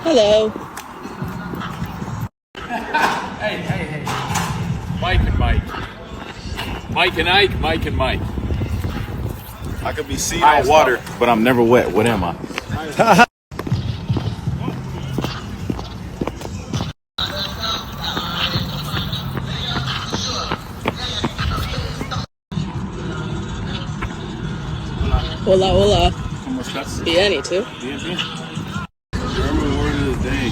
Hello. Hey. Mike and Mike. Mike and Ike, Mike and Mike. I could be seen on water, but I'm never wet. What am I? Hola, hola. ¿Cómo estás? Bien, ¿y tú? Bien, bien. German word of the day.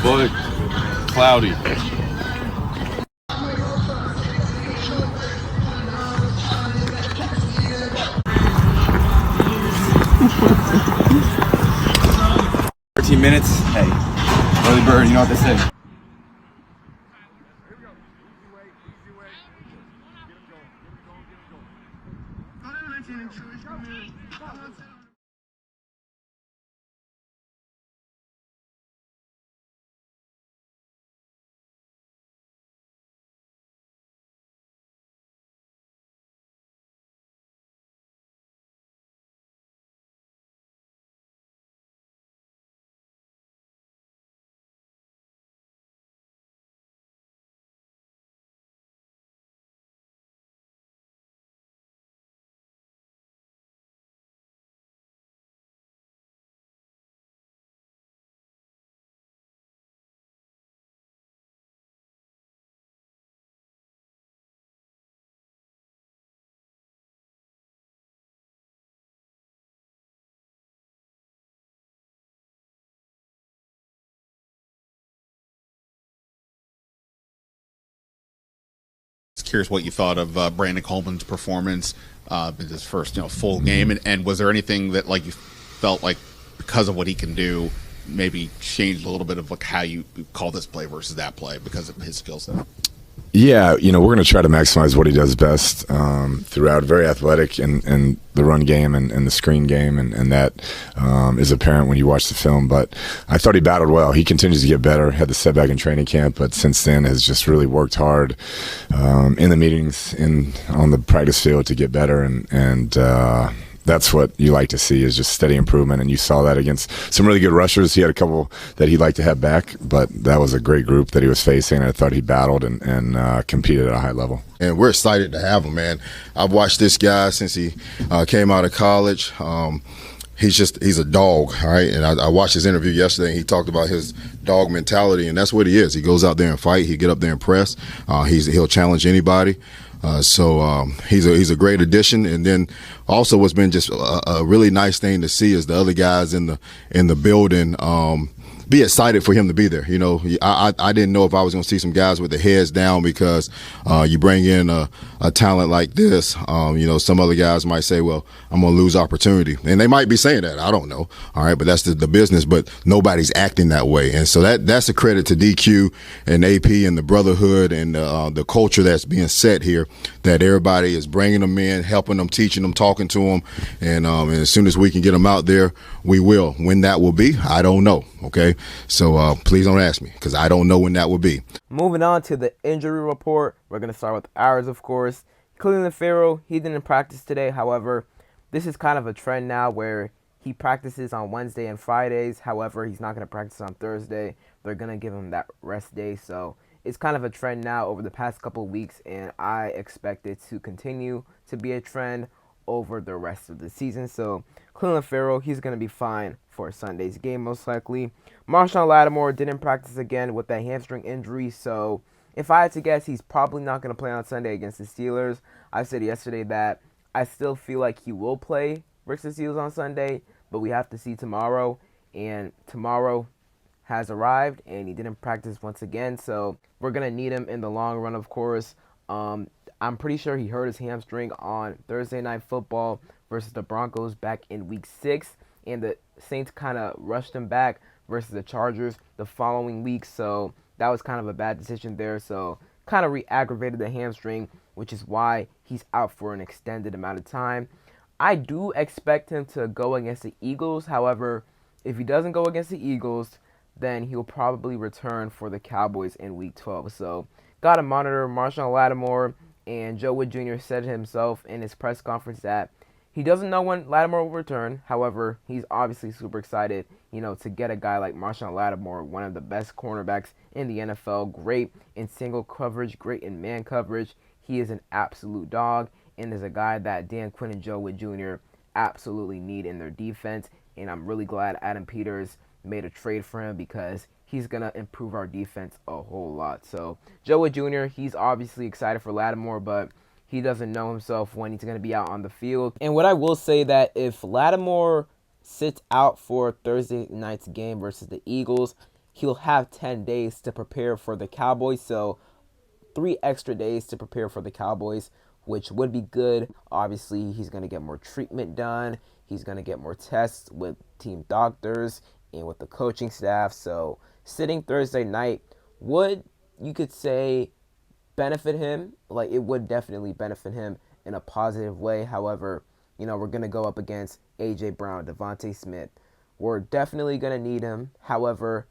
But cloudy. Minutes. Hey, early bird. You know what they say. Curious what you thought of Brandon Coleman's performance in his first full game, and was there anything that you felt like because of what he can do maybe changed a little bit of how you call this play versus that play because of his skill set? Yeah, we're going to try to maximize what he does best throughout. Very athletic in the run game and the screen game, and that is apparent when you watch the film. But I thought he battled well. He continues to get better. Had the setback in training camp, but since then has just really worked hard in the meetings, on the practice field to get better, and that's what you like to see, is just steady improvement. And you saw that against some really good rushers. He had a couple that he'd like to have back, but that was a great group that he was facing. I thought he battled and competed at a high level. And we're excited to have him, man. I've watched this guy since he came out of college. He's a dog, all right? And I watched his interview yesterday, and he talked about his dog mentality, and that's what he is. He goes out there and fight. He get up there and press. He'll challenge anybody. So he's a great addition. And then also what's been just a really nice thing to see is the other guys in the building be excited for him to be there. I didn't know if I was going to see some guys with their heads down because you bring in a talent like this. Some other guys might say, well, I'm going to lose opportunity. And they might be saying that. I don't know. All right, but that's the business. But nobody's acting that way. And so that's a credit to DQ and AP and the brotherhood and the culture that's being set here, that everybody is bringing them in, helping them, teaching them, talking to them. And as soon as we can get them out there, we will. When that will be, I don't know. Okay. So please don't ask me because I don't know when that will be. Moving on to the injury report, we're going to start with ours, of course. Cleveland Farrell, he didn't practice today. However, this is kind of a trend now where he practices on Wednesday and Fridays. However, he's not going to practice on Thursday. They're going to give him that rest day. So it's kind of a trend now over the past couple of weeks, and I expect it to continue to be a trend over the rest of the season. So Cleveland Farrell, he's going to be fine for Sunday's game most likely. Marshon Lattimore didn't practice again with that hamstring injury, so if I had to guess, he's probably not going to play on Sunday against the Steelers. I said yesterday that I still feel like he will play versus the Steelers on Sunday, but we have to see tomorrow, and tomorrow has arrived, and he didn't practice once again, so we're going to need him in the long run, of course. I'm pretty sure he hurt his hamstring on Thursday Night Football versus the Broncos back in Week 6, and the Saints kind of rushed him back versus the Chargers the following week, so that was kind of a bad decision there. So kind of re-aggravated the hamstring, which is why he's out for an extended amount of time. I do expect him to go against the Eagles. However, if he doesn't go against the Eagles, then he'll probably return for the Cowboys in Week 12. So got to monitor Marshon Lattimore, and Joe Wood Jr. said himself in his press conference that He doesn't know when Lattimore will return. However, he's obviously super excited, to get a guy like Marshon Lattimore, one of the best cornerbacks in the NFL, great in single coverage, great in man coverage. He is an absolute dog and is a guy that Dan Quinn and Joe Wood Jr. absolutely need in their defense. And I'm really glad Adam Peters made a trade for him because he's going to improve our defense a whole lot. So Joe Wood Jr., he's obviously excited for Lattimore, but he doesn't know himself when he's going to be out on the field. And what I will say that if Lattimore sits out for Thursday night's game versus the Eagles, he'll have 10 days to prepare for the Cowboys. So 3 extra days to prepare for the Cowboys, which would be good. Obviously, he's going to get more treatment done. He's going to get more tests with team doctors and with the coaching staff. So sitting Thursday night would, you could say, benefit him. Like, it would definitely benefit him in a positive way. However, we're going to go up against A.J. Brown, Devontae Smith. We're definitely going to need him. However,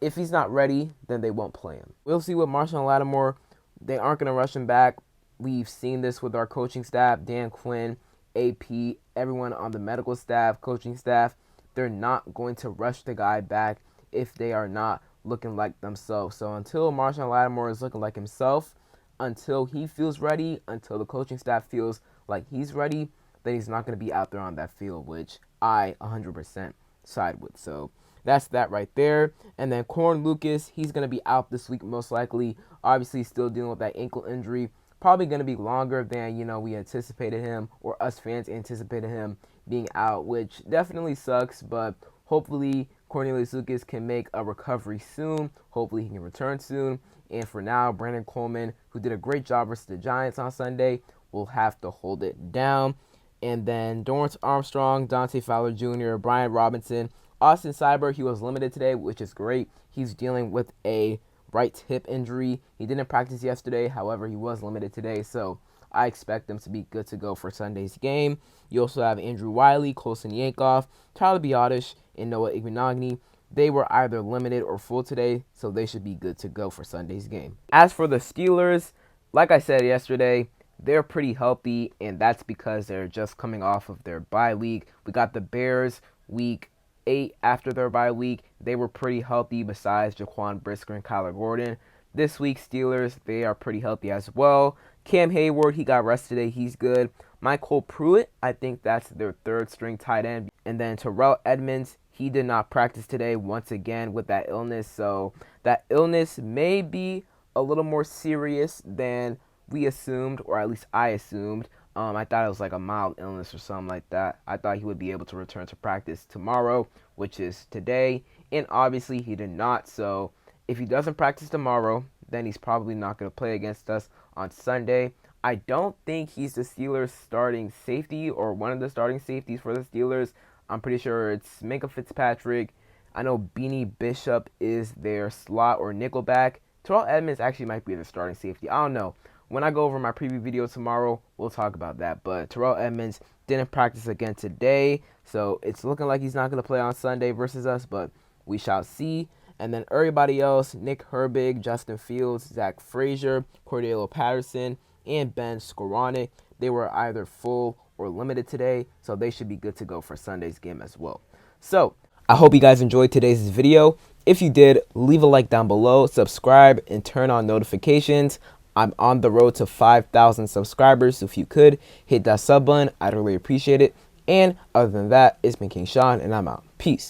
if he's not ready, then they won't play him. We'll see with Marshon Lattimore. They aren't going to rush him back. We've seen this with our coaching staff, Dan Quinn, AP, everyone on the medical staff, coaching staff. They're not going to rush the guy back if they are not looking like themselves. So until Marshon Lattimore is looking like himself, until he feels ready, until the coaching staff feels like he's ready, then he's not going to be out there on that field, which I 100% side with. So that's that right there. And then Corn Lucas, he's going to be out this week most likely. Obviously still dealing with that ankle injury. Probably going to be longer than, we anticipated him, or us fans anticipated him being out, which definitely sucks. But hopefully Cornelius Lucas can make a recovery soon. Hopefully he can return soon. And for now, Brandon Coleman, who did a great job versus the Giants on Sunday, will have to hold it down. And then Dorrance Armstrong, Dante Fowler Jr., Brian Robinson, Austin Seibert, he was limited today, which is great. He's dealing with a right hip injury. He didn't practice yesterday. However, he was limited today. So I expect them to be good to go for Sunday's game. You also have Andrew Wiley, Colson Yankoff, Tyler Biotish, and Noah Igbinoghene. They were either limited or full today, so they should be good to go for Sunday's game. As for the Steelers, like I said yesterday, they're pretty healthy, and that's because they're just coming off of their bye week. We got the Bears week 8 after their bye week. They were pretty healthy besides Jaquan Brisker and Kyler Gordon. This week, Steelers, they are pretty healthy as well. Cam Hayward, he got rest today. He's good. Michael Pruitt, I think that's their third string tight end. And then Terrell Edmonds, he did not practice today once again with that illness. So that illness may be a little more serious than we assumed, or at least I assumed. I thought it was like a mild illness or something like that. I thought he would be able to return to practice tomorrow, which is today. And obviously he did not. So if he doesn't practice tomorrow, then he's probably not going to play against us on Sunday. I don't think he's the Steelers' starting safety or one of the starting safeties for the Steelers. I'm pretty sure it's Minka Fitzpatrick. I know Beanie Bishop is their slot or nickelback. Terrell Edmonds actually might be the starting safety. I don't know. When I go over my preview video tomorrow, we'll talk about that. But Terrell Edmonds didn't practice again today, so it's looking like he's not going to play on Sunday versus us, but we shall see. And then everybody else, Nick Herbig, Justin Fields, Zach Frazier, Cordero Patterson, and Ben Skoranek, they were either full or limited today, so they should be good to go for Sunday's game as well. So I hope you guys enjoyed today's video. If you did, leave a like down below, subscribe, and turn on notifications. I'm on the road to 5,000 subscribers, so if you could, hit that sub button. I'd really appreciate it. And other than that, it's been King Sean, and I'm out. Peace.